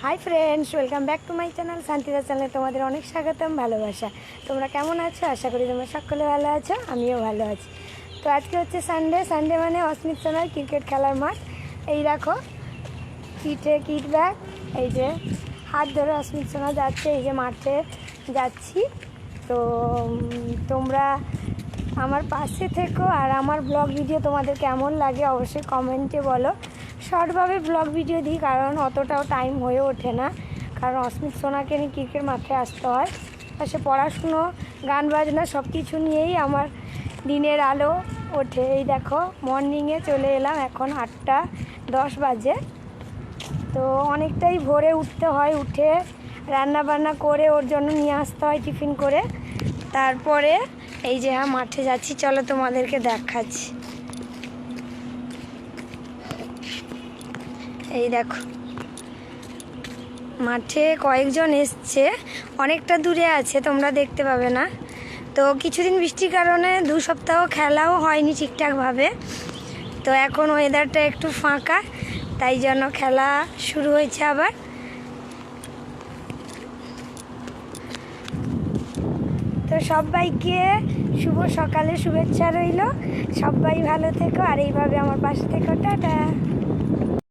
High friends, welcome back to my channel শান্তিদা চ্যানেলে তোমাদের অনেক স্বাগতম, ভালোবাসা। তোমরা কেমন আছো? আশা করি তোমরা সকলে ভালো আছো, আমিও ভালো আছি। তো আজকে হচ্ছে সানডে মানে অস্মিত সোনার ক্রিকেট খেলার মাঠ। এই দেখো কিটে কিট ব্যাগ, এই যে হাত ধরে অস্মিত সোনা যাচ্ছে, এই যে মাঠে যাচ্ছি। তো তোমরা আমার পাশে থেকো, আর আমার ব্লগ ভিডিও তোমাদের কেমন লাগে অবশ্যই কমেন্টে বলো। শর্টভাবে ব্লগ ভিডিও দিই, কারণ অতটাও টাইম হয়ে ওঠে না, কারণ অস্মিত সোনাকে নিয়ে ক্রিকেট মাঠে আসতে হয়। আর সে পড়াশুনো, গান বাজনা সব কিছু নিয়েই আমার দিনের আলো ওঠে। এই দেখো মর্নিংয়ে চলে এলাম, এখন 8:10 বাজে। তো অনেকটাই ভোরে উঠতে হয়, উঠে রান্না বান্না করে ওর জন্য নিয়ে আসতে হয় টিফিন করে। তারপরে এই যে মাঠে যাচ্ছি, চলো তোমাদেরকে দেখাচ্ছি। এই দেখো মাঠে কয়েকজন এসছে, অনেকটা দূরে আছে, তোমরা দেখতে পাবে না। তো কিছুদিন বৃষ্টির কারণে 2 সপ্তাহ খেলাও হয়নি ঠিকঠাকভাবে। তো এখন ওয়েদারটা একটু ফাঁকা, তাই জন্য খেলা শুরু হয়েছে আবার। তো সবাইকে শুভ সকালে শুভেচ্ছা রইল। সবাই ভালো থেকো, আর এইভাবে আমার পাশে থেকো। টাটা।